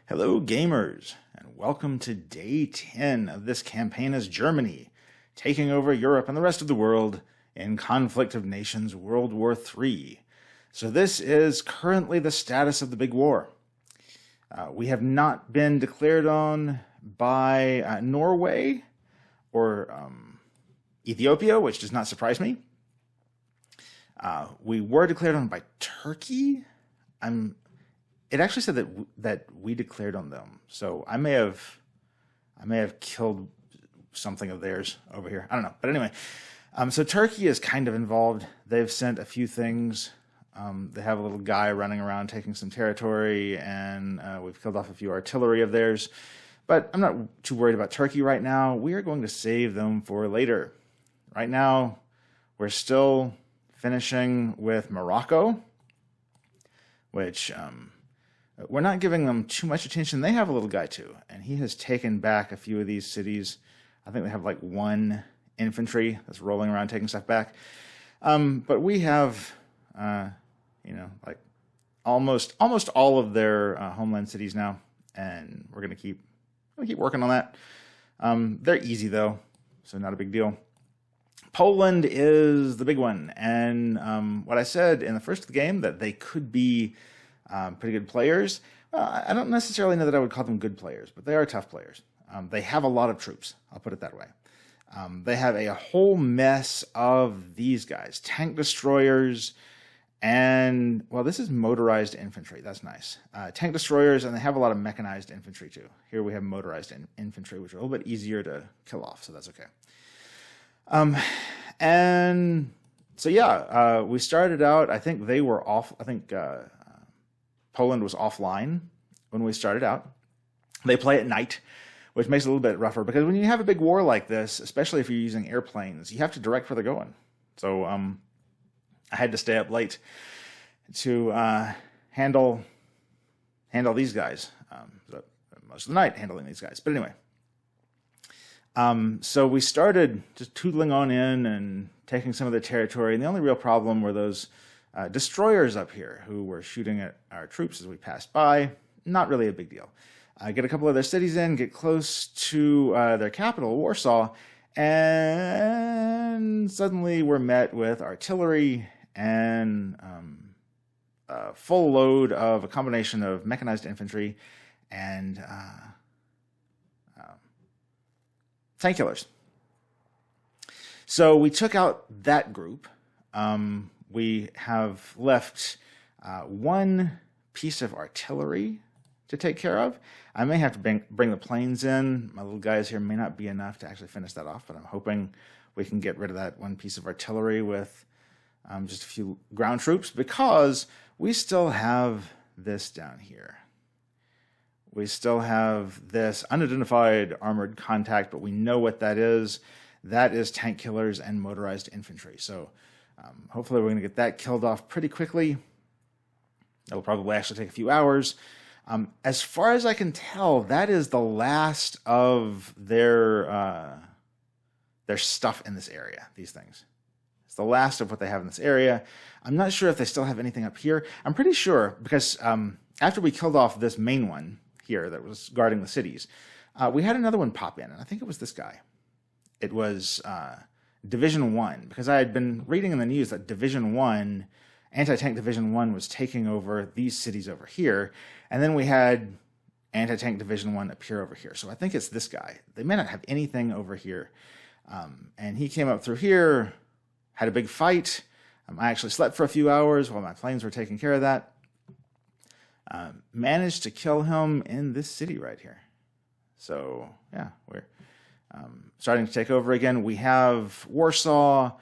Hello, gamers, and welcome to day 10 of this campaign as Germany, taking over Europe and the rest of the world in Conflict of Nations World War III. So this is currently the status of the big war. We have not been declared on by Norway or Ethiopia, which does not surprise me. We were declared on by Turkey. It actually said that we declared on them, so I may have killed something of theirs over here. I don't know, but anyway, so Turkey is kind of involved. They've sent a few things. They have a little guy running around taking some territory, and we've killed off a few artillery of theirs. But I'm not too worried about Turkey right now. We are going to save them for later. Right now, we're still finishing with Morocco, which we're not giving them too much attention. They have a little guy too, and he has taken back a few of these cities. I think they have like one infantry that's rolling around taking stuff back. But we have, like almost all of their homeland cities now, and we're gonna keep working on that. They're easy though, so not a big deal. Poland is the big one, and what I said in the first of the game, that they could be pretty good players. I don't necessarily know that I would call them good players, but they are tough players. They have a lot of troops, I'll put it that way. They have a whole mess of these guys, tank destroyers, and, well, this is motorized infantry. That's nice. Tank destroyers, and they have a lot of mechanized infantry too. Here we have motorized infantry, which are a little bit easier to kill off, so that's okay. And so, yeah, we started out, I think they were off, Poland was offline when we started out. They play at night, which makes it a little bit rougher, because when you have a big war like this, especially if you're using airplanes, you have to direct where they're going. So I had to stay up late to handle these guys. Most of the night handling these guys. But anyway, so we started just tootling on in and taking some of the territory, and the only real problem were those destroyers up here who were shooting at our troops as we passed by. Not really a big deal. Get a couple of their cities in, get close to their capital, Warsaw, and suddenly we're met with artillery and a full load of a combination of mechanized infantry and tank killers. So we took out that group. We have left one piece of artillery to take care of. I may have to bring the planes in. My little guys here may not be enough to actually finish that off, but I'm hoping we can get rid of that one piece of artillery with just a few ground troops, because we still have this down here. We still have this unidentified armored contact, but we know what that is. That is tank killers and motorized infantry. So hopefully we're going to get that killed off pretty quickly. It'll probably actually take a few hours. As far as I can tell, that is the last of their stuff in this area, these things. It's the last of what they have in this area. I'm not sure if they still have anything up here. I'm pretty sure, because after we killed off this main one here that was guarding the cities, we had another one pop in, and I think it was this guy. It was Division 1, because I had been reading in the news that Division 1, Anti-Tank Division 1 was taking over these cities over here, and then we had Anti-Tank Division 1 appear over here. So I think it's this guy. They may not have anything over here. And he came up through here, had a big fight. I actually slept for a few hours while my planes were taking care of that. Managed to kill him in this city right here. So, yeah, we're starting to take over again. We have Warsaw.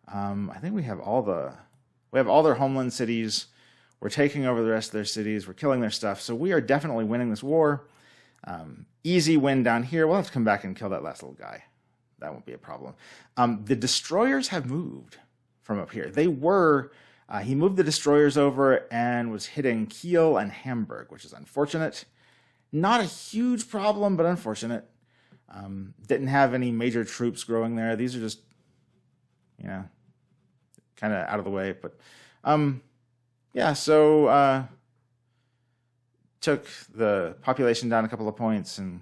I think we have all their homeland cities. We're taking over the rest of their cities. We're killing their stuff. So we are definitely winning this war. Easy win down here. We'll have to come back and kill that last little guy. That won't be a problem. The destroyers have moved from up here. They were, he moved the destroyers over and was hitting Kiel and Hamburg, which is unfortunate. Not a huge problem, but unfortunate. Didn't have any major troops growing there. These are just, kind of out of the way. But yeah, so took the population down a couple of points and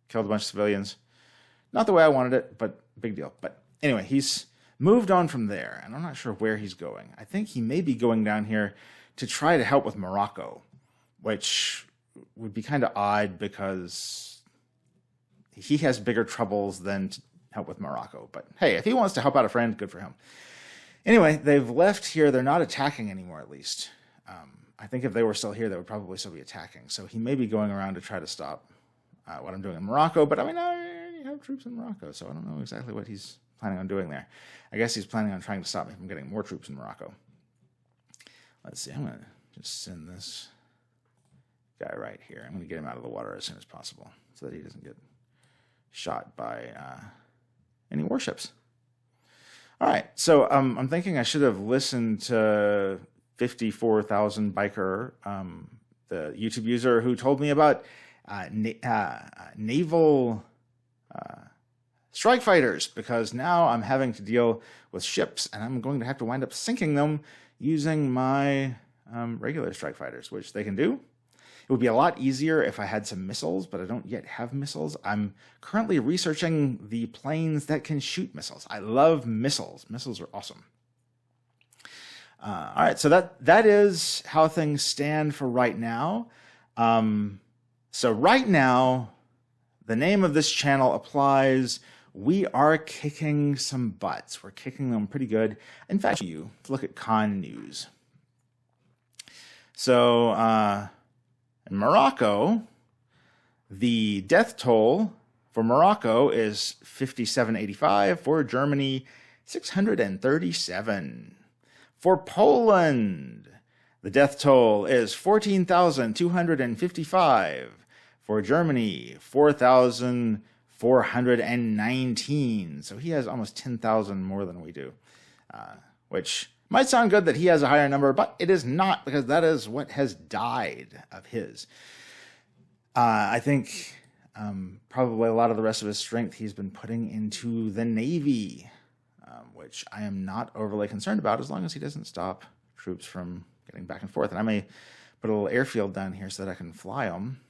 killed a bunch of civilians. Not the way I wanted it, but big deal. But anyway, he's moved on from there, and I'm not sure where he's going. I think he may be going down here to try to help with Morocco, which would be kind of odd because he has bigger troubles than to help with Morocco. But hey, if he wants to help out a friend, good for him. Anyway, they've left here. They're not attacking anymore, at least. I think if they were still here, they would probably still be attacking. So he may be going around to try to stop what I'm doing in Morocco. But I mean, I already have troops in Morocco, so I don't know exactly what he's planning on doing there. I guess he's planning on trying to stop me from getting more troops in Morocco. Let's see. I'm going to just send this guy right here. I'm going to get him out of the water as soon as possible so that he doesn't get shot by any warships. All right. So I'm thinking I should have listened to 54,000 Biker, the YouTube user who told me about naval strike fighters, because now I'm having to deal with ships and I'm going to have to wind up sinking them using my regular strike fighters, which they can do. It would be a lot easier if I had some missiles, but I don't yet have missiles. I'm currently researching the planes that can shoot missiles. I love missiles. Missiles are awesome. All right, so that is how things stand for right now. So right now, the name of this channel applies. We are kicking some butts. We're kicking them pretty good. In fact, let's look at Con News. So in Morocco, the death toll for Morocco is 5785. For Germany, 637. For Poland, the death toll is 14,255. For Germany, 4,419. So he has almost 10,000 more than we do, which might sound good that he has a higher number, but it is not, because that is what has died of his. I think probably a lot of the rest of his strength he's been putting into the Navy, which I am not overly concerned about as long as he doesn't stop troops from getting back and forth. And I may put a little airfield down here so that I can fly them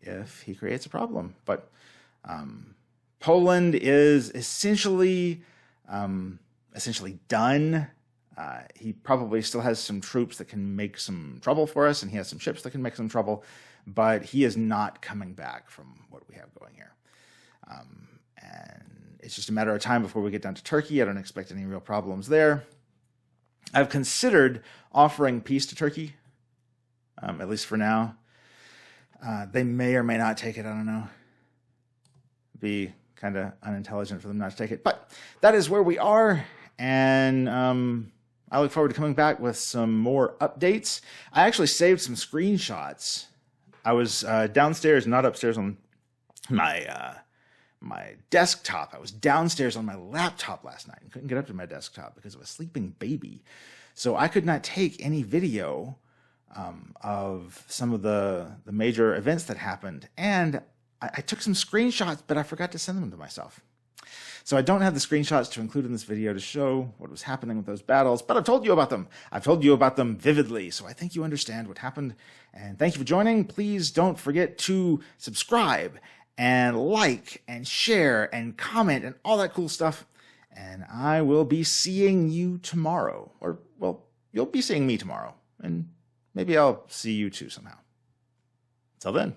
if he creates a problem. But Poland is essentially done. He probably still has some troops that can make some trouble for us, and he has some ships that can make some trouble, but he is not coming back from what we have going here. And it's just a matter of time before we get down to Turkey. I don't expect any real problems there. I've considered offering peace to Turkey, at least for now. They may or may not take it. I don't know. It'd be kind of unintelligent for them not to take it. But that is where we are. And I look forward to coming back with some more updates. I actually saved some screenshots. I was downstairs, not upstairs on my my desktop. I was downstairs on my laptop last night and couldn't get up to my desktop because of a sleeping baby. So I could not take any video of some of the major events that happened. And I took some screenshots, but I forgot to send them to myself. So I don't have the screenshots to include in this video to show what was happening with those battles, but I've told you about them. I've told you about them vividly, so I think you understand what happened. And thank you for joining. Please don't forget to subscribe and like and share and comment and all that cool stuff. And I will be seeing you tomorrow. Or, well, you'll be seeing me tomorrow. And maybe I'll see you too somehow. Till then.